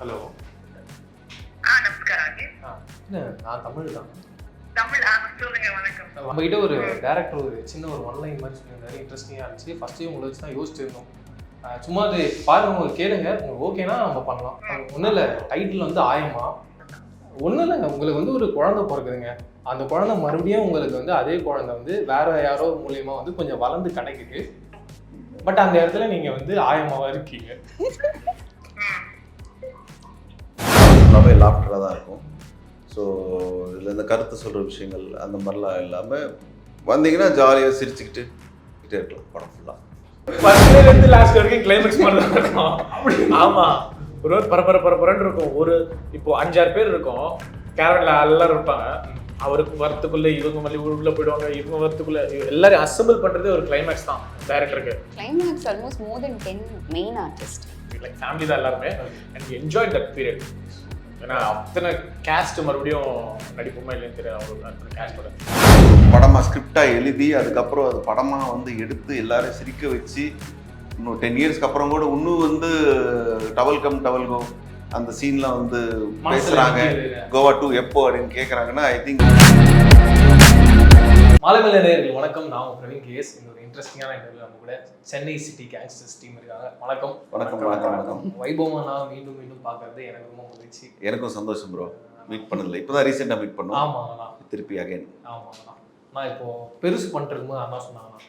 Hello. நமஸ்காரம். நான் தமிழ் தான். சொல்லுங்க. வணக்கம். நம்ம கிட்ட ஒரு டேரக்டர் ஒரு சின்ன ஒரு ஒன்லைன் மாதிரி சொல்லியிருந்தாரு, இன்ட்ரெஸ்டிங்காக இருந்துச்சு. ஃபர்ஸ்ட்டு உங்களை வச்சு தான் யோசிச்சிருந்தோம். சும்மா அது பாருங்க, உங்களுக்கு கேளுங்க, உங்களுக்கு ஓகேனா நம்ம பண்ணலாம். ஒன்றும் இல்லை, டைட்டில் வந்து ஆயமா. ஒன்றும் இல்லைங்க, உங்களுக்கு வந்து ஒரு குழந்தை பிறகுதுங்க. அந்த குழந்தை மறுபடியும் உங்களுக்கு வந்து அதே குழந்தை வந்து வேற யாரோ மூலியமாக வந்து கொஞ்சம் வளர்ந்து கிடைக்குது. பட் அந்த இடத்துல நீங்கள் வந்து ஆயமாவாக இருக்கீங்க. ஃபுல்லாகவே லாஃப்டராக தான் இருக்கும். ஸோ இதில் இந்த கருத்து சொல்கிற விஷயங்கள் அந்த மாதிரிலாம் இல்லாமல் வந்தீங்கன்னா ஜாலியாக சிரிச்சுக்கிட்டு இருக்கலாம் படம் ஃபுல்லாக. ஃபர்ஸ்ட்லேருந்து லாஸ்ட் வரைக்கும் கிளைமேக்ஸ் மாதிரி தான் இருக்கும். ஆமாம், ஒரு பரபரன்னு இருக்கும். ஒரு இப்போ 5-6 பேர் இருக்கும், கேரவனில் எல்லாரும் இருப்பாங்க. அவருக்கு வரத்துக்குள்ளே இவங்க மல்லி உள்ளே போயிடுவாங்க, இவங்க வரத்துக்குள்ளே எல்லாரும் அசம்பிள் பண்ணுறதே ஒரு கிளைமேக்ஸ் தான் டைரக்டருக்கு. கிளைமேக்ஸ் ஆல்மோஸ்ட் மோர் தென் 10 மெயின் ஆர்டிஸ்ட். லைக் ஃபேமிலி தான் எல்லாருமே. And enjoy that period. ஏன்னா அத்தனை கேஸ்ட் மறுபடியும் நடிப்புமா இல்லைன்னு தெரியாது. அவங்களுக்கு அத்தனை கேஸ்டோட படமாக ஸ்கிரிப்டாக எழுதி அதுக்கப்புறம் அது படமாக வந்து எடுத்து எல்லாரும் சிரிக்க வச்சு இன்னும் 10 இயர்ஸ்க்கு அப்புறம் கூட இன்னும் வந்து டவல் கம் டவல் கோ அந்த சீன்லாம் வந்து பேசுகிறாங்க. கோவா 2 எப்போ அப்படின்னு கேட்குறாங்கன்னா ஐ திங்க். மாலைமலை நேயர்கள் வணக்கம். நான் பிரவீன் கேஎஸ். இந்த ஒரு இன்ட்ரெஸ்டிங்கான இன்டர்வியூ நம்ம கூட சென்னை சிட்டி கேங்ஸ்டர்ஸ் டீம் இருக்காங்க. வணக்கம். வணக்கம் வணக்கம் வணக்கம். வைபவமா நான் மீண்டும் மீண்டும் பார்க்கறது எனக்கு ரொம்ப மகிழ்ச்சி. எனக்கும் சந்தோஷம் ப்ரோ. மீட் பண்ணதில்லை, இப்போ தான் ரீசெண்டாக மீட் பண்ணோம். ஆமாங்கண்ணா, திருப்பி அகைன். ஆமாங்கண்ணா, நான் இப்போது பெருசு பண்ணிருக்கும் போது அண்ணா சொன்னாங்கண்ணா,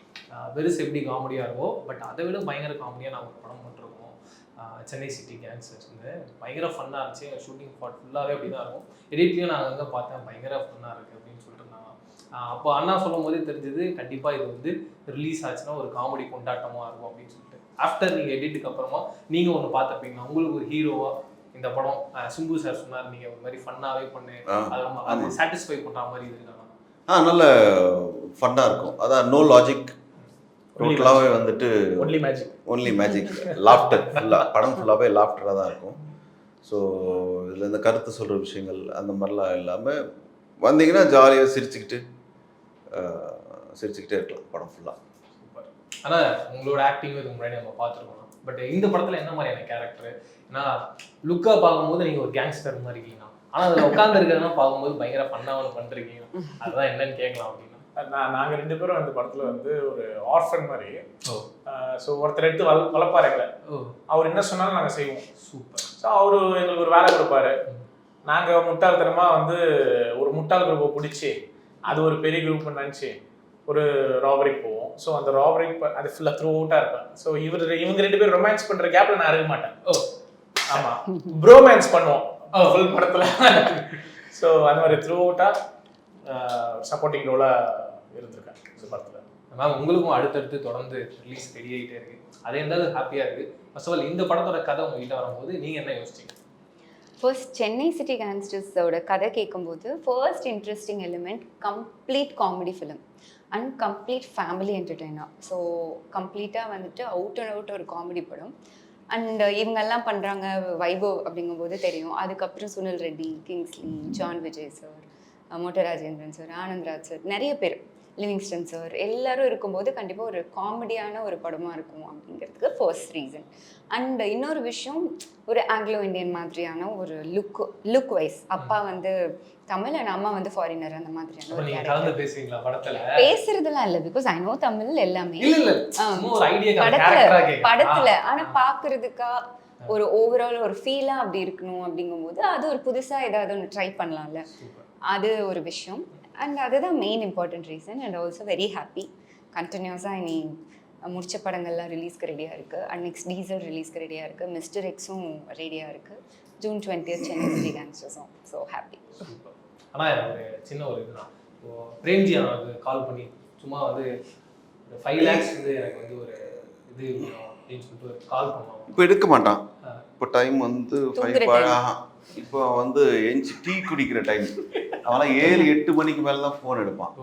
பெருசு எப்படி காமெடியாக இருக்கும், பட் அதை விட பயங்கர காமெடியாக நான் ஒரு படம் பண்ணிருக்கோம். சென்னை சிட்டி கேங்ஸ்டர்ஸ் வந்து பயங்கர ஃபன்னாக இருந்துச்சு. ஷூட்டிங் ஸ்பாட் ஃபுல்லாகவே அப்படி தான் இருக்கும். எடிட்லேயும் நான் அங்கே பார்த்தேன், பயங்கர ஃபன்னாக இருக்குது அப்படின்னு சொல்லிட்டு இருந்தாங்க. அப்போ அண்ணா சொல்லும் போதே தெரிஞ்சது கண்டிப்பாக இது வந்து ரிலீஸ் ஆச்சுன்னா ஒரு காமெடி கொண்டாட்டமாக இருக்கும் அப்படின்னு சொல்லிட்டு. ஆஃப்டர் நீங்கள் எடிட்டுக்கு அப்புறமா நீங்கள் ஒன்று பார்த்துப்பீங்கன்னா உங்களுக்கு ஒரு ஹீரோவாக இந்த படம் சிம்பு சார் சொன்னார், நீங்கள் ஒரு மாதிரி ஃபன்னாகவே பண்ணு, அது சாட்டிஸ்ஃபை பண்ணுற மாதிரி இருக்காங்க. நல்ல ஃபன்னாக இருக்கும். அதான் நோ லாஜிக், டோட்டலாகவே வந்துட்டு ஒன்லி மேஜிக் லாஃப்டர். ஃபுல்லாக படம் ஃபுல்லாகவே லாஃப்டராக தான் இருக்கும். ஸோ இதில் இந்த கருத்து சொல்கிற விஷயங்கள் அந்த மாதிரிலாம் இல்லாமல் வந்தீங்கன்னா ஜாலியாக சிரிச்சுக்கிட்டே இருக்கலாம் படம் ஃபுல்லாக. சூப்பர். ஆனால் உங்களோட ஆக்டிங் இதுக்கு முன்னாடி நம்ம பார்த்துருக்கோம். பட் இந்த படத்தில் என்ன மாதிரியான கேரக்டர்? ஏன்னா லுக்காக பார்க்கும்போது நீங்கள் ஒரு கேங்ஸ்டர் மாதிரி இருக்கீங்க, ஆனால் அதில் உட்காந்து இருக்கிறதெல்லாம் பார்க்கும்போது பயங்கர ஃபன்னாக ஒன்று பண்ணிருக்கீங்க. அதுதான் என்னன்னு கேட்கலாம் அப்படின்னா. நாங்கள் 2 பேரும் அந்த படத்தில் வந்து ஒரு ஆர்ஃபன் மாதிரி. ஸோ ஒருத்தர் எடுத்து வளர்ப்பாரு எங்களை. அவர் என்ன சொன்னாலும் நாங்கள் செய்வோம். சூப்பர். ஸோ அவர் எங்களுக்கு ஒரு வேலை கொடுப்பாரு. நாங்கள் முட்டாள்தனமாக வந்து ஒரு முட்டாள் குரூப்பை பிடிச்சி அது ஒரு பெரிய குரூப்னு நினச்சி ஒரு ராபரிக்கு போவோம். ஸோ அந்த ராபரிக்கு அது ஃபுல்லாக த்ரூ அவுட்டாக இருப்பேன். ஸோ இவங்க 2 பேரும் ரொமான்ஸ் பண்ணுற கேப்பில் நான் இருக்க மாட்டேன். ஆமாம், ப்ரோமேன்ஸ் பண்ணுவோம் ஃபுல் படத்தில். ஸோ அந்த மாதிரி த்ரூ அவுட்டாக சப்போர்ட்டிங் ரோலாக இருந்திருக்கேன் இந்த படத்தில். மேம், உங்களுக்கும் அடுத்தடுத்து தொடர்ந்து ரிலீஸ் ரெடி ஆகிட்டே இருக்குது. அதே இருந்தாலும் ஹாப்பியாக இருக்குது. ஃபர்ஸ்ட் ஆஃப் ஆல் இந்த படத்தோட கதை உங்ககிட்ட வரும்போது நீங்கள் என்ன யோசிச்சீங்க? ஃபர்ஸ்ட் சென்னை சிட்டி கேங்ஸ்டர்ஸோட கதை கேட்கும்போது first interesting element complete comedy film and complete family entertainer. So கம்ப்ளீட்டாக வந்துட்டு அவுட் அண்ட் அவுட் ஒரு காமெடி படம். அண்ட் இவங்கெல்லாம் பண்ணுறாங்க வைபவ் அப்படிங்கும்போது தெரியும். அதுக்கப்புறம் Sunil Reddy, Kingsley, John Vijay sir, மோட்டோ ராஜேந்திரன் சார், ஆனந்த்ராஜ் சார், நிறைய பேர், லிவிங்ஸ்டன் சார், எல்லாரும் இருக்கும்போது கண்டிப்பாக ஒரு காமெடியான ஒரு படமாக இருக்கும் அப்படிங்கிறதுக்கு ஃபர்ஸ்ட் ரீசன். அண்ட் இன்னொரு விஷயம், ஒரு ஆங்கிலோ இண்டியன் மாதிரியான ஒரு லுக் வைஸ். அப்பா வந்து தமிழ் அண்ட் அம்மா வந்து ஃபாரினர், அந்த மாதிரியான ஒரு பேசுறதுலாம் இல்லை. பிகாஸ் ஐ நோ தமிழ் எல்லாமே படத்துல. ஆனா பாக்குறதுக்கா ஒரு ஓவரால் ஒரு ஃபீலா அப்படி இருக்கணும் அப்படிங்கும்போது அது ஒரு புதுசா ஏதாவது ஒன்று ட்ரை பண்ணலாம்ல, அது ஒரு விஷயம். அண்ட் அதுதான் main important reason. And also very happy. கண்டினியூஸாக இனி முடிச்ச படங்கள்லாம் ரிலீஸ்க்கு ரெடியாக இருக்குது. அண்ட் நெக்ஸ்ட் டீசல் ரிலீஸ்க்கு ரெடியாக இருக்குது. மிஸ்டர் எக்ஸும் ரெடியாக இருக்குது. ஜூன் 20 சென்னை சிட்டி கேங்ஸ்டர்ஸும். So happy. ஆனால் ஒரு சின்ன ஒரு இதுதான், இப்போது பிரேம்ஜி எனக்கு கால் பண்ணி சும்மா வந்து 5 lakhs வந்து எனக்கு வந்து ஒரு இது அப்படின்னு சொல்லிட்டு ஒரு கால் பண்ணுவாங்க. இப்போ எடுக்க மாட்டான். இப்போ டைம் வந்து 5 இப்போ வந்து எஞ்சி டீ குடிக்கிற டைம். அவனா 7-8 மணிக்கு மேலே தான் ஃபோன் எடுப்பான்.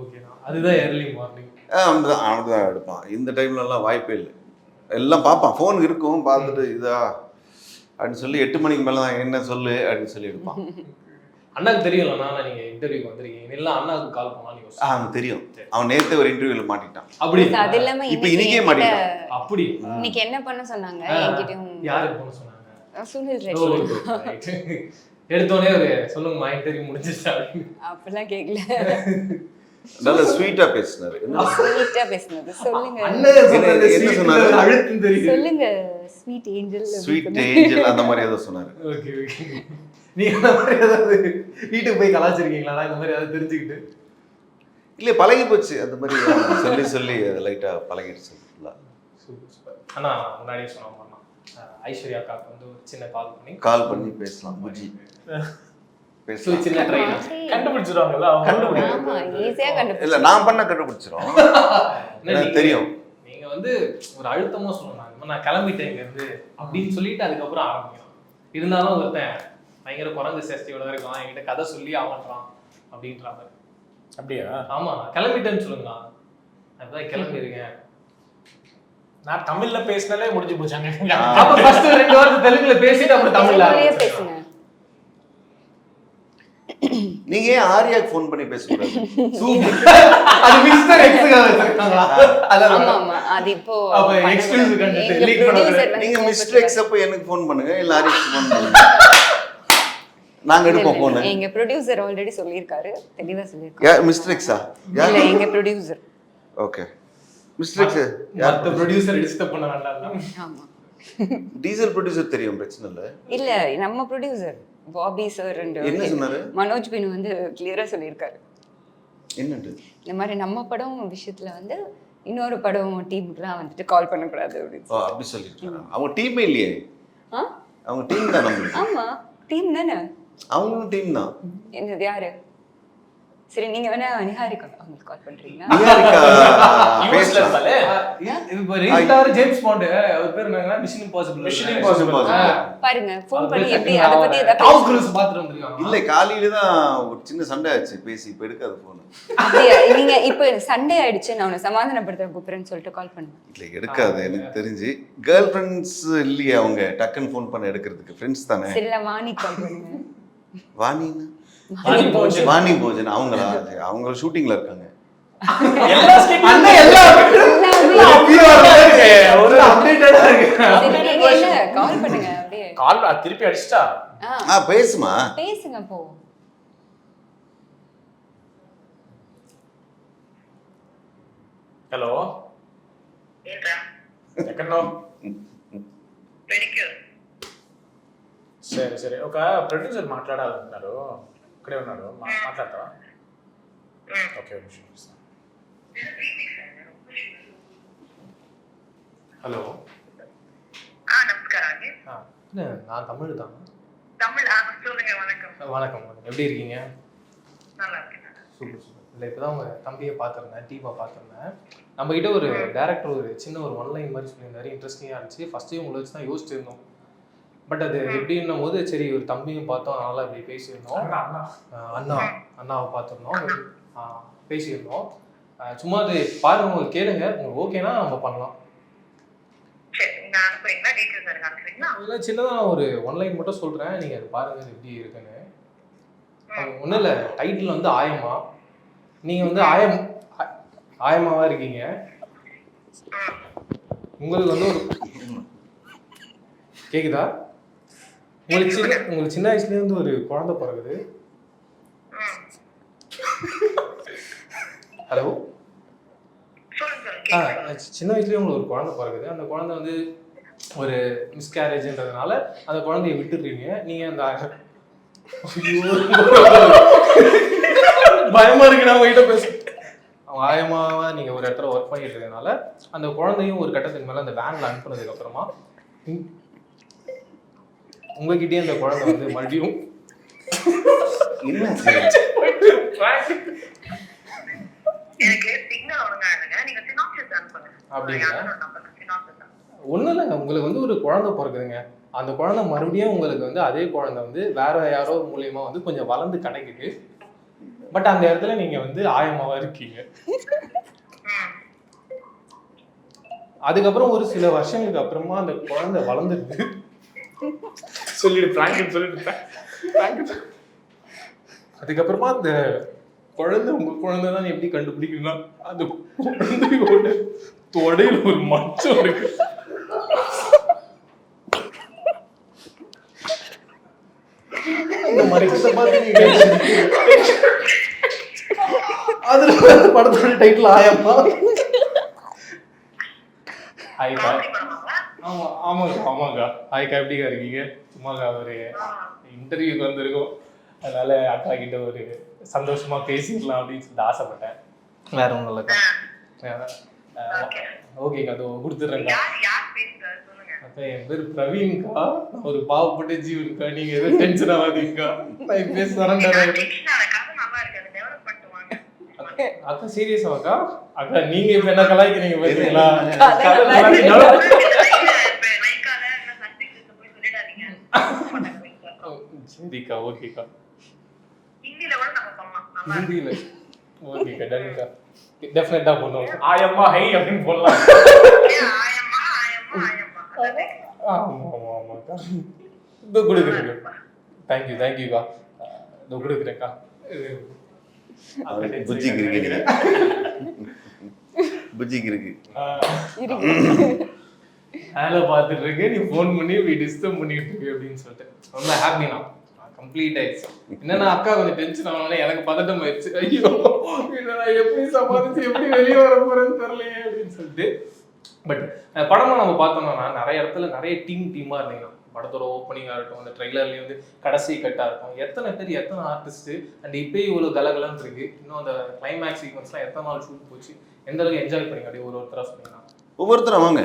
அதுதான் ஏர்லி மார்னிங். அவன்தான் எடுப்பான். இந்த டைம்லலாம் வாய்ப்பே இல்லை. எல்லாம் பார்ப்பான், ஃபோன் இருக்கும், பார்த்துட்டு இதா அப்படின்னு சொல்லி 8 மணிக்கு மேலே தான் என்ன சொல்லு அப்படின்னு சொல்லி எடுப்பான். அண்ணாக்கு தெரியும்ல, நீங்கள் இன்டர்வியூக்கு வந்திருக்கீங்க, இல்லை அண்ணாவுக்கு கால் பண்ணாலும் அவனுக்கு தெரியும். அவன் நேற்று ஒரு இன்டர்வியூவில் மாட்டிட்டான். அப்படி அது இல்லாமல் இப்போ இன்னைக்கே மாட்டிட்டான். அப்படி இன்னைக்கு என்ன பண்ண சொன்னாங்க என்கிட்டயும். யாருக்கு பண்ண சொன்னாங்க? சுனில் ஓ, ரெட்டி. right. எடுத்தோடனே ஒரு சொல்லுங்கம்மா இன்டர்வியூ முடிஞ்சிருச்சா? அப்படிலாம் கேட்கல. நல்ல ஸ்வீட்டா பேசினாரு. ஸ்வீட்டா பேசுனது. சொல்லுங்க அண்ணன் சொன்னது என்ன sweet சொன்னாரு? ல அழுத்தம் தெரியுது. சொல்லுங்க ஸ்வீட் ஏஞ்சல். ஸ்வீட் ஏஞ்சல் அந்த மாதிரி ஏதோ சொன்னாரு. Okay okay. நீங்க அந்த மாதிரி ஏதாவது வீட்டுக்கு போய் கலாச்சிருக்கீங்களா இந்த மாதிரி ஏதாவது தெரிஞ்சுக்கிட்டு? இல்ல பழகி போச்சு அந்த மாதிரி சொல்லி சொல்லி லைட்டா பழகிடுச்சு. Super super. அண்ணா முன்னாடியே சொன்ன மாதிரி ஐஸ்வர்யா அக்காவுக்கு வந்து ஒரு சின்ன கால் பண்ணி பேசலாம். புஜி பேசலாம். சின்ன ட்ரைன் கண்டுபிடிச்சிருவாங்கல்ல அவங்க. ஆமா ஈஸியா இல்ல கண்டுபிடிச்சு. நான் பண்ண கண்டுபிடிச்சிரும். எனக்கு தெரியும். நீங்க வந்து ஒரு அழுத்தமா சொல்லணும். நான் கிளம்பிட்டேன் இங்க இருந்து அப்படின்னு சொல்லிட்டு அதுக்கப்புறம் ஆரம்பிக்கணும். இருந்தாலும் ஒருத்தன் பயங்கர குரங்கு சேஷ்டியோட இருக்கான், என்கிட்ட கதை சொல்லி அவன்றான் அப்படின்றாங்க. அப்படியா? ஆமா நான் கிளம்பிட்டேன்னு சொல்லுங்கண்ணா. அதுதான் கிளம்பிருக்கேன். நான் தமிழ்ல பேசினாலே முடிஞ்சு போச்சாங்க. அப்ப ஃபர்ஸ்ட் 2 வாரத்தை தெலுங்குல பேசிட்டு அப்புறம் தமிழ்ல தமிழ்லயே பேசுங்க. நீங்க ஏன் ஆரியாக்கு ஃபோன் பண்ணி பேசக்கூடாது? சூப்பர். அது மிஸ்டர் எக்ஸ்க்காக வச்சிருக்காங்களா? அதான் ஆமா ஆமா அது இப்போ அப்ப exclusive content leak பண்ணாத. நீங்க மிஸ்டர் எக்ஸ் அப்ப எனக்கு ஃபோன் பண்ணுங்க, இல்ல ஆரியாக்கு ஃபோன் பண்ணுங்க. நாங்க எடுப்போம் ஃபோன். எங்க ப்ரொடியூசர் ஆல்ரெடி சொல்லிருக்காரு, தெளிவா சொல்லிருக்காரு. யா மிஸ்டர் எக்ஸா? இல்ல எங்க ப்ரொடியூசர். ஓகே. மிஸ்டர் எக்ஸ் மத்த ப்ரொடியூசர் டிஸ்டர்ப் பண்ண வேண்டாம். ஆமா. டீசல் ப்ரொடியூசர் தெரியும், பிரச்சனை இல்ல. இல்ல நம்ம ப்ரொடியூசர் பாபி சார் என்ன சொன்னாரு? மனோஜ் பின் வந்து கிளியரா சொல்லியிருக்காரு. என்னது? இந்த மாதிரி நம்ம படம் விஷயத்துல வந்து இன்னொரு படம் டீமுக்குலாம் வந்துட்டு கால் பண்ணக்கூடாது அப்படின்னு. ஓ அப்படி சொல்லிருக்காங்க. அவங்க டீமே இல்லையே. ஆ அவங்க டீம் தான் நம்மளுக்கு. ஆமா டீம் தானே. அவங்களும் டீம் தான். என்னது யாரு? சரி நீங்க வேணா நிஹாரிகா அவங்களுக்கு கால் பண்றீங்களா? நிஹாரிகா யூஎஸ்ல இருப்பாளே. இப்ப ரீஸ்டார் ஜேம்ஸ் பாண்ட் அவர் பேர் என்னங்க? Mission impossible. Mission impossible. பாருங்க ஃபோன் பண்ணி எப்படி அத பத்தி ஏதாவது டாம் க்ரூஸ் பாத்துட்டு வந்திருக்காங்க. இல்ல காலையில தான் ஒரு சின்ன சண்டை ஆச்சு, பேசி இப்ப எடுக்காத போன். அப்படியா? நீங்க இப்ப சண்டே ஆயிடுச்சு, நான் உன்னை சமாதானப்படுத்த கூப்பிடுறேன்னு சொல்லிட்டு கால் பண்ணுவேன். இல்ல எடுக்காது, எனக்கு தெரிஞ்சு கேர்ள் ஃப்ரெண்ட்ஸ் இல்லையே அவங்க டக்குன்னு ஃபோன் பண்ண எடுக்கிறதுக்கு. ஃப்ரெண்ட்ஸ் தானே. சரி நான் வாணி கால் பண்ணுங்க. வாணின்னு வாணி போச்சு. வாணி போஜன் அவங்களா? அவங்க ஷூட்டிங்ல இருக்காங்க. எல்லா ஸ்கிட் அண்ணே எல்லாம் ஒரு அப்டேட்டடா இருக்கு. சரி, நீங்க என்ன கால் பண்ணுங்க அப்படியே. கால் திருப்பி அடிச்சிட்டா. பேசுமா? பேசுங்க போ. హలో ఏంట్రా ఎక్కడున్నావు? పెడిక్యూర్. సరే సరే ఒక ప్రొడ్యూసర్ మాట్లాడాలంటున్నారు, ఇక్కడే ఉన్నాడు, మాట్లాడతావా? ఓకే ఒక నిమిషం ఇస్తాను. ஹலோ. நமஸ்காரம் అండి. நான் தமிழ் தான். தமிழ் சொல்லுங்க. வணக்கம். வணக்கம் வணக்கம். எப்படி இருக்கீங்க? நல்லா இருக்கேன். Super super. இல்லை இப்போ தான் உங்கள் தம்பியை பார்த்துருந்தேன், டீமை பார்த்துருந்தேன். நம்மக்கிட்ட ஒரு டேரக்டர் ஒரு சின்ன ஒரு ஒன்லைன் மாதிரி சொல்லியிருந்தாரு, இன்ட்ரெஸ்டிங்காக இருந்துச்சு. ஃபஸ்ட்டு உங்களை வச்சு தான் யோசிச்சு இருந்தோம். பட் அது எப்படின்னும் போது சரி ஒரு தம்பியும் பார்த்தோம், அதனால் இப்படி பேசியிருந்தோம். அண்ணாவை பார்த்துருந்தோம், பேசியிருந்தோம். சும்மா அது பாருங்க, உங்களுக்கு கேளுங்க, உங்களுக்கு ஓகேனா நம்ம பண்ணலாம். சரி, நீங்க அனுப்புறீங்களா? டீடைல்ஸ் எனக்கு அனுப்புறீங்களா? இல்லை சின்னதாக ஒரு ஒன்லைன் மட்டும் சொல்கிறேன், நீங்கள் அது பாருங்கள் அது எப்படி இருக்குன்னு. ஒன்றும் இல்லை, டைட்டில் வந்து ஆயமா. நீங்கள் வந்து ஆயமாவா இருக்கீங்க. உங்களுக்கு வந்து ஒரு கேக்குதா? உங்களுக்கு சின்ன வயசுலேயே வந்து ஒரு குழந்தை பிறகுது. ஹலோ. சின்ன வயசுலேயே உங்களுக்கு ஒரு குழந்தை பிறகுது. அந்த குழந்தை வந்து ஒரு மிஸ்கேரேஜ்ன்றதுனால அந்த குழந்தைய விட்டுடுறீங்க. நீங்கள் அந்த பயமா இருக்கு நான் உங்ககிட்ட பேச. அவங்க ஆயமாவா நீங்கள் ஒரு இடத்துல ஒர்க் பண்ணிட்டு இருக்கனால அந்த குழந்தையும் ஒரு கட்டத்துக்கு மேலே அந்த வேனில் அனுப்புனதுக்கு அப்புறமா உங்ககிட்டயே அந்த குழந்தை வந்து மறுபடியும் எனக்கு சிக்னல் ஒழுங்கா இல்லைங்க. நீங்க சினாப்சிஸ் அனுப்புங்க. அப்படிங்களா? ஒன்றும் இல்லைங்க, உங்களுக்கு வந்து ஒரு குழந்தை பிறகுதுங்க. அந்த குழந்தை மறுபடியும் உங்களுக்கு வந்து அதே குழந்தை வந்து வேற யாரோ மூலியமா வந்து கொஞ்சம் வளர்ந்து கிடைக்குது. பட் அந்த இடத்துல நீங்க வந்து ஆயமாவா இருக்கீங்க. அதுக்கப்புறம் ஒரு சில வருஷங்களுக்கு அப்புறமா அந்த குழந்தை வளர்ந்துருக்கு. அதுக்கப்புறமா அந்த குழந்தை உங்க குழந்தை தான் எப்படி கண்டுபிடிக்கணும்னா அந்த குழந்தையோட தொடையில ஒரு மச்சம் இருக்கு. இந்த மறைச்சதை பார்த்து நீங்க அதுல படத்தோட டைட்டில் ஆயம்மா. ஹாய்க்கா. காமெடி படமாங்களா? ஆமா ஆமாக்கா. ஹாய்க்கா, எப்படிக்கா இருக்கீங்க? சும்மாக்கா ஒரு இன்டர்வியூக்கு வந்திருக்கோம், அதனால அக்கா கிட்ட ஒரு சந்தோஷமா பேசிடலாம் அப்படின்னு சொல்லிட்டு ஆசைப்பட்டேன். வேற ஒன்றும் இல்லைக்கா. ஓகே. ஓகேக்கா, அதோ கொடுத்துட்றேன்க்கா. யார் பேசுறாரு சொல்லுங்க. அக்கா, என் பேர் பிரவீன்கா. ஒரு பாவப்பட்ட ஜீவன்கா. நீங்க எதுவும் டென்ஷன் ஆகாதீங்கக்கா. நான் என் பேர் சரண்டர். டென்ஷன் ஆன கதை நல்லா இருக்கு, அதை டெவலப் பண்ணிட்டு வாங்க. அக்கா சீரியஸாக்கா? அக்கா நீங்க இப்ப என்ன கலாய்க்கிறீங்க பாத்தீங்களா? கதை நல்லா இருக்கு. லைக்கால என்ன சர்டிபிகேட் போய் சொல்லிடாதீங்க. சரிக்கா, ஓகேக்கா. ஹிந்தில கூட நம்ம பண்ணலாம். நல்லா இருக்கு. ஹிந்தியில ஓகேக்கா, டன்க்கா. டெஃபினட்டா பண்ணுவோம். ஆயம்மா ஹை அப்படின்னு போடலாம். ஆயம்மா ஆயம்மா அதானே? ஆமாக்கா. இதோ கொடுக்குறேங்க. தேங்க்யூக்கா. இதோ கொடுக்குறேன்க்கா. புஜ்ஜிக்கு இருக்கு. புஜ்ஜிக்கு இருக்கு. வேலை பார்த்துட்டு இருக்கு, நீ ஃபோன் பண்ணி இப்படி டிஸ்டர்ப் பண்ணிட்டு இருக்கு அப்படின்னு சொல்லிட்டு ரொம்ப ஹாப்பி. நான் கம்ப்ளீட் ஆயிடுச்சு. என்னன்னா அக்கா கொஞ்சம் டென்ஷன் ஆனாலே எனக்கு பதட்டம் ஆயிடுச்சு. ஐயோ நான் எப்படி சமாளிச்சு எப்படி வெளியே வர போறேன்னு தெரியலையே அப்படின்னு சொல்லிட்டு. பட் படமா நம்ம பார்த்தோம்னா நிறைய இடத்துல நிறைய டீமா இருந்தீங்க. படத்தோட ஓப்பனிங்காக இருக்கட்டும், அந்த ட்ரெய்லர்லேயே வந்து கடைசி கட்டாக இருக்கும். எத்தனை பேர், எத்தனை ஆர்டிஸ்ட்டு, அண்ட் இப்போயே இவ்வளோ கலகலன்னு இருக்கு. இன்னும் அந்த கிளைமேக்ஸ் சீக்வன்ஸ்லாம் எத்தனை நாள் ஷூட் போச்சு, எந்த அளவுக்கு என்ஜாய் பண்ணீங்க அப்படியே ஒருத்தராக சொன்னீங்கன்னா? ஒவ்வொருத்தரும் வாங்க.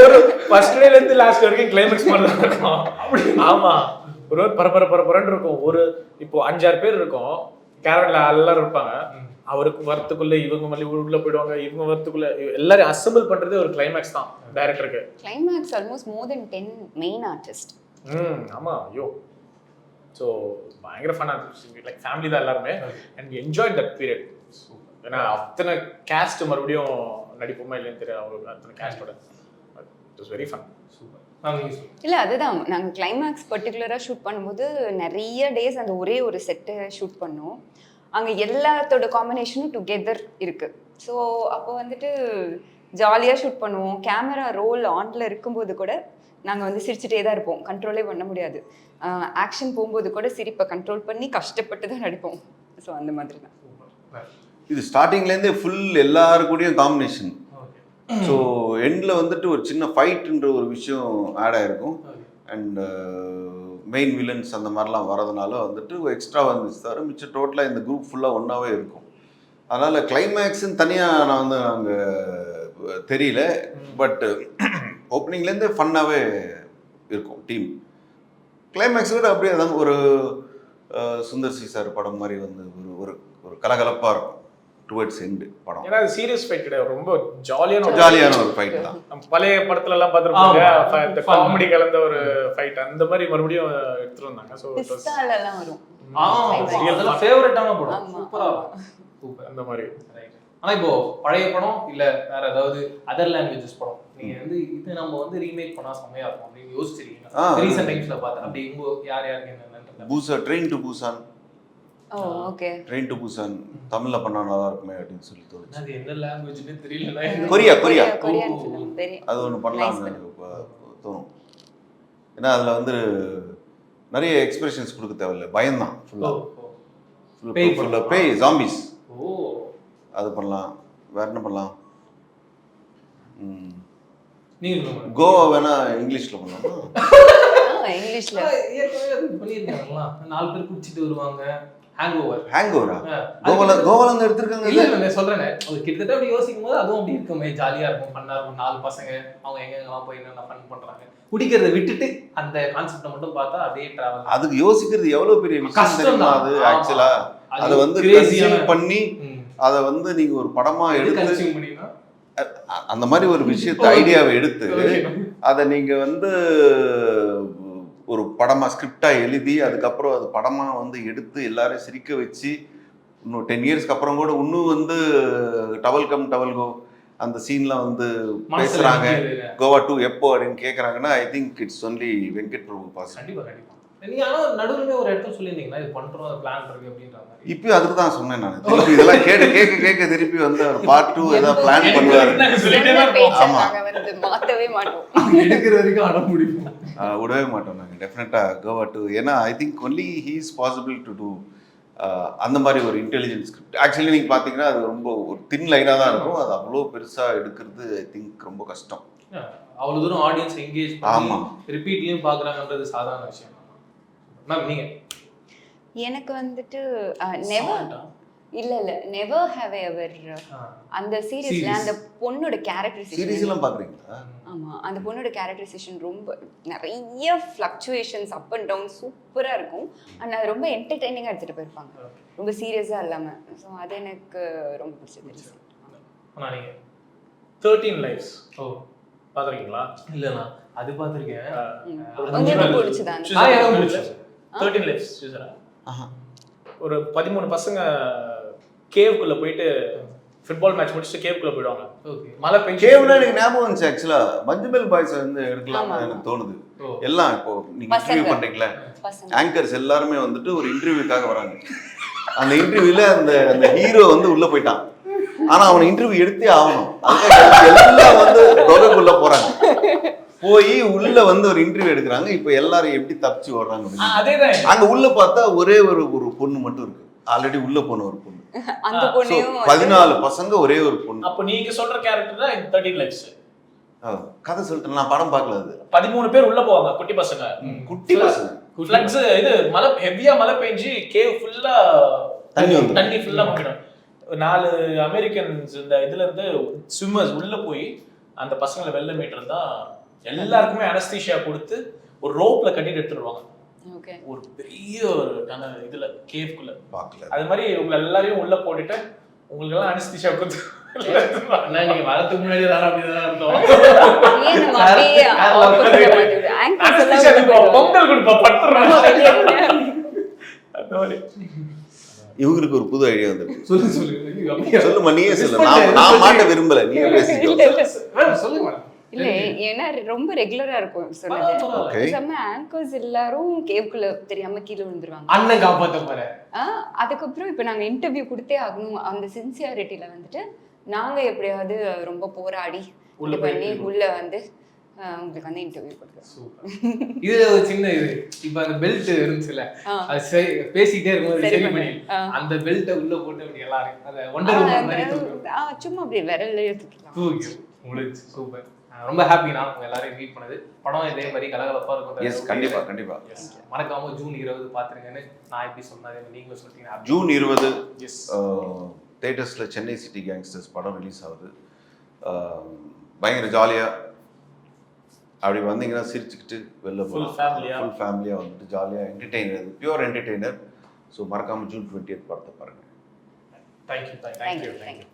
ஒரு ஃபர்ஸ்ட் டேல இருந்து லாஸ்ட் வரைக்கும் கிளைமேக்ஸ் மாதிரி தான் இருக்கும். ஆமா, ஒரு பரபரன்னு இருக்கும். ஒரு இப்போ 5-6 பேர் இருக்கும், கேரட்ல எல்லாரும் இருப்பாங்க. அவருக்கு வரத்துக்குள்ள இவங்க மல்லி உள்ள போயிடுவாங்க, இவங்க வரத்துக்குள்ள எல்லாரும் அசெம்பிள் பண்றதே ஒரு கிளைமேக்ஸ் தான் டைரக்டருக்கு. கிளைமேக்ஸ் ஆல்மோஸ்ட் மோர் தென் 10 மெயின் ஆர்டிஸ்ட். ஆமா, ஐயோ. ஸோ பயங்கர ஃபன்னா இருந்துச்சு. லைக் ஃபேமிலி தான் எல்லாருமே. And we enjoy that period. ஏன்னா அத்தனை கேஸ்ட் மறுபடியும் நடிப்போமா இல்லைன்னு தெரியாது அவங்களுக்கு. அத்தனை கேஸ்டோட இட் வாஸ் வெரி ஃபன். இல்லை, அதுதான் நாங்கள் கிளைமேக்ஸ் பர்டிகுலராக ஷூட் பண்ணும்போது நிறைய டேஸ் அந்த ஒரே ஒரு செட்டை ஷூட் பண்ணோம். அங்கே எல்லாத்தோட காம்பினேஷனும் டுகெதர் இருக்குது. ஸோ அப்போ வந்துட்டு ஜாலியாக ஷூட் பண்ணுவோம். கேமரா ரோல் ஆனில் இருக்கும்போது கூட நாங்கள் வந்து சிரிச்சுட்டே தான் இருப்போம், கண்ட்ரோலே பண்ண முடியாது. ஆக்ஷன் போகும்போது கூட சிரிப்பை கண்ட்ரோல் பண்ணி கஷ்டப்பட்டு தான் நடிப்போம். ஸோ அந்த மாதிரி தான். இது ஸ்டார்டிங்லேருந்தே ஃபுல் எல்லாருக்கூடையும் காம்பினேஷன். ஸோ எண்டில் வந்துட்டு ஒரு சின்ன ஃபைட்டுன்ற ஒரு விஷயம் ஆட் ஆகிருக்கும். அண்ட் மெயின் வில்லன்ஸ் அந்த மாதிரிலாம் வரதுனால வந்துட்டு எக்ஸ்ட்ரா வந்துச்சு தவிர மிச்சம் டோட்டலாக இந்த குரூப் ஃபுல்லாக ஒன்றாவே இருக்கும். அதனால் கிளைமேக்ஸுன்னு தனியாக நான் வந்து அங்கே தெரியல. பட் ஓப்பனிங்லேருந்தே ஃபன்னாகவே இருக்கும் டீம். கிளைமேக்ஸ் விட அப்படியே தான் ஒரு சுந்தர் சி சார் படம் மாதிரி வந்து ஒரு ஒரு கலகலப்பாக இருக்கும் டுவர்ட்ஸ் எண்டு படம். ஏன்னா அது சீரியஸ் ஃபைட் கிடையாது, ரொம்ப ஜாலியான ஒரு ஃபைட் தான். நம்ம பழைய படத்துல எல்லாம் பார்த்துருப்பாங்க, இந்த காமெடி கலந்த ஒரு ஃபைட். அந்த மாதிரி மறுபடியும் எடுத்துட்டு வந்தாங்க. ஸோ பிஸ்தாலெல்லாம் வரும். அதெல்லாம் ஃபேவரட்டான படம். சூப்பர் அந்த மாதிரி. ஆனா இப்போ பழைய படம் இல்ல வேற ஏதாவது அதர் லாங்குவேஜஸ் படம் நீங்க வந்து இது நம்ம வந்து ரீமேக் பண்ணா செமையா இருக்கும் அப்படின்னு யோசிச்சிருக்கீங்க? ரீசன்ட் டைம்ஸ்ல பார்த்தேன். அப்படி உங்க யாருக்கு என்ன பூசா train to Busan. Okay, train to Busan தமிழ்ல பண்ணா நல்லா இருக்குமே அப்படின்னு சொல்லி தோணுச்சு. அது என்ன லாங்குவேஜ்னே தெரியல. கொரியன் ஃபிலிம் தெரியும். அது ஒன்று பண்ணலாம்னு தோணும். ஏன்னா அதில் வந்து நிறைய எக்ஸ்பிரஷன்ஸ் கொடுக்க தேவையில்லை, பயம்தான் ஃபுல்லாக பேய் ஜாம்பிஸ். அது பண்ணலாம். வேற என்ன பண்ணலாம்? கோவா வேணா இங்கிலீஷ்ல பண்ணலாமா? இங்கிலீஷ்ல பண்ணியிருக்காங்களா? 4 பேர் குடிச்சிட்டு வருவாங்க. ஹேங்கோவரா? கோவால எடுத்திருக்காங்க. இல்ல நான் சொல்றேன், அது கிட்டத்தட்ட அப்படி யோசிக்கும் போது அதுவும் அப்படி இருக்குமே, ஜாலியா இருக்கும், ஃபன்னா இருக்கும். 4 பசங்க அவங்க எங்கெங்கெல்லாம் போய் என்னென்ன ஃபன் பண்றாங்க, குடிக்கிறத விட்டுட்டு அந்த கான்செப்டை மட்டும் பார்த்தா அப்படியே டிராவல். அதுக்கு யோசிக்கிறது எவ்வளவு பெரிய விஷயம் தெரியுமா? அது ஆக்சுவலா அதை வந்து கன்சியூம் பண்ணி அதை வந்து நீங்க ஒரு படமா எடுத்து அந்த மாதிரி ஒரு விஷயத்தை ஐடியாவை எடுத்து அதை நீங்க வந்து ஒரு படமா ஸ்கிரிப்டா எழுதி அதுக்கப்புறம் அது படமா வந்து எடுத்து எல்லாரையும் சிரிக்க வச்சு இன்னும் 10 இயர்ஸ்க்கு அப்புறம் கூட இன்னும் வந்து டவல் கம் டவல் கோ அந்த சீன்லாம் வந்து பேசுறாங்க. கோவா 2 எப்போ அப்படின்னு கேட்குறாங்கன்னா I think it's only Venkat Prabhu boss. கண்டிப்பா கண்டிப்பா நீங்க ஆனா நடுவுல ஒரு இடத்துல சொல்லியிருந்தீங்களா இது பண்றோம் அது பிளான் இருக்கு அப்படின்ற மாதிரி. இப்பயும் அதுக்கு தான் சொன்னேன் நான். திருப்பி இதெல்லாம் கேட்க திருப்பி வந்து பார்ட் 2 ஏதாவது பிளான் பண்ணுவாரு. ஆமா. நாங்க வந்து மாத்தவே மாட்டோம். எடுக்கிற வரைக்கும் அடம் பிடிப்போம். விடவே மாட்டோம் நாங்கள் டெஃபினட்டாக கோவா டு. ஏன்னா I think only he is possible to do அந்த மாதிரி ஒரு இன்டெலிஜென்ட் ஸ்கிரிப்ட். ஆக்சுவலி நீங்கள் பார்த்தீங்கன்னா அது ரொம்ப ஒரு தின் லைனாக தான் இருக்கும். அது அவ்வளோ பெருசாக எடுக்கிறது ஐ திங்க் ரொம்ப கஷ்டம். அவ்வளோ தூரம் ஆடியன்ஸ் எங்கேஜ் பண்ணி ரிப்பீட்லேயும் பார்க்குறாங்கன்றது சாதாரண விஷயம். மேம் நீங்க? எனக்கு வந்துட்டு நெவர் ஹேவ் எவர் அந்த சீரியஸ்ல அந்த பொண்ணோட கேரக்டரைசேஷன். சீரியஸ்லாம் பார்க்குறீங்களா? ஆமா, அந்த பொண்ணோட கேரக்டரைசேஷன் ரொம்ப நிறைய ஃப்ளக்சுவேஷன்ஸ் அப் அண்ட் டவுன் சூப்பரா இருக்கும். அண்ட் அது ரொம்ப என்டர்டெய்னிங்காக எடுத்துட்டு போயிருப்பாங்க, ரொம்ப சீரியஸா இல்லாம. ஸோ அது எனக்கு ரொம்ப பிடிச்சது. ஆனால் நீங்கள் 13 லைஃப்ஸ் ஓ பார்த்துருக்கீங்களா? இல்லைண்ணா அது பார்த்துருக்கேன். உங்களுக்கு பிடிச்சதா? 13 லைஃப்ஸ் ஒரு 13 பசங்க கேவுக்குள்ள போயிட்டு ஃபுட்பால் மேட்ச் முடிச்சுட்டு கேவுக்குள்ள போயிடுவாங்க. ஓகே. மழை பெஞ்சு கேவ்னா எனக்கு ஞாபகம் வந்துச்சு. ஆக்சுவலாக மஞ்சுமெல் பாய்ஸ் வந்து எடுக்கலாம்னு எனக்கு தோணுது. எல்லாம் இப்போ நீங்கள் இன்டர்வியூ பண்ணுறீங்களா, ஆங்கர்ஸ் எல்லாருமே வந்துட்டு ஒரு இன்டர்வியூக்காக வராங்க. அந்த இன்டர்வியூல அந்த ஹீரோ வந்து உள்ள போயிட்டான். ஆனா அவனை இன்டர்வியூ எடுத்தே ஆகணும். எல்லாம் வந்து தொகைக்குள்ள போறாங்க. போய் உள்ள வந்து ஒரு இன்டர்வியூ எடுக்கிறாங்க. இப்போ எல்லாரும் எப்படி தப்பிச்சு ஓடுறாங்க. அதேதான். அங்க உள்ள பார்த்தா ஒரே ஒரு பொண்ணு மட்டும் இருக்கு. ஆல்ரெடி உள்ள போன ஒரு பொண்ணு. அந்த பொண்ணையும் 14 பசங்க ஒரே ஒரு பொண்ணு. அப்போ நீங்க சொல்ற கேரக்டர் தான் இந்த 13 லைஃப்ஸ். கதை சொல்லிட்டேன், நான் படம் பார்க்கல. அது 13 பேர் உள்ள போவாங்க, குட்டி பசங்க. குட்டி பசங்க ஃப்ளட்ஸ் இது மழை ஹெவியா மழை பெஞ்சு கேவ் ஃபுல்லா தண்ணி ஃபுல்லா போயிடும். 4 அமெரிக்கன்ஸ் இந்த இதுல இருந்து ஸ்விம்மர்ஸ் உள்ள போய் அந்த பசங்களை வெளில மீட்டர் தான். எல்லாருக்குமே அனஸ்தீஷியா கொடுத்து ஒரு ரோப்ல கட்டிட்டு எடுத்துருவாங்க. ஒரு பெரிய ஒரு இதுல கேவ்க்குள்ள பார்க்கல. அது மாதிரி உங்களை எல்லாரையும் உள்ள போட்டுட்டு உங்களுக்கு எல்லாம் அனஸ்தீஷியா கொடுத்து நீங்க வரதுக்கு முன்னாடி தான் அப்படிதான் இருந்தோம். பொங்கல் கொடுப்பா பட்டுறாங்க. அந்த மாதிரி இவங்களுக்கு ஒரு புது ஐடியா வந்துருக்கு. சொல்லுமா நீயே சொல்லு. நான் மாட்ட விரும்பல, நீயே பேசிக்கோ. சொல்லுங்க. இல்ல ஏன்னா ரொம்ப ரெகுலரா இருக்கும் சொன்னது. செம்ம ஆங்கர்ஸ் எல்லாரும் கேவ்க்குள்ள தெரியாம கீழே விழுந்துருவாங்க. அண்ணன் காப்பாத்த போற. அதுக்கப்புறம் இப்ப நாங்க இன்டர்வியூ கொடுத்தே ஆகணும். அந்த சின்சியாரிட்டில வந்துட்டு நாங்க எப்படியாவது ரொம்ப போராடி பண்ணி உள்ள வந்து உங்களுக்கு வந்து இன்டர்வியூ கொடுக்குறோம். இது ஒரு சின்ன இது. இப்ப அந்த பெல்ட் இருந்துச்சுல, அது பேசிட்டே இருக்கும்போது அந்த பெல்ட்டை உள்ள போட்டு அப்படி எல்லாரும் அந்த ஒண்டர் உமன் மாதிரி சும்மா அப்படியே விரல்ல தூக்கிக்கலாம். உங்களுக்கு சூப்பர். ரொம்ப ஹாப்பி நான் உங்க எல்லாரையும் மீட் பண்ணது. படம் இதே மாதிரி கலகலப்பா இருக்கும். எஸ், கண்டிப்பா கண்டிப்பா. மறக்காம ஜூன் 20 பாத்துருங்கன்னு நான் எப்படி சொன்னேன் நீங்களும் சொல்லிட்டீங்க. ஜூன் 20 எஸ் தியேட்டர்ஸ்ல சென்னை சிட்டி கேங்ஸ்டர்ஸ் படம் ரிலீஸ் ஆகுது. பயங்கர ஜாலியா அப்படி வந்தீங்கன்னா சிரிச்சுக்கிட்டு வெளில போகலாம். ஃபுல் ஃபேமிலியா வந்துட்டு ஜாலியா என்டர்டெய்னர், பியூர் என்டர்டெய்னர். ஸோ மறக்காம ஜூன் 20 படத்தை பாருங்க. தேங்க்யூ.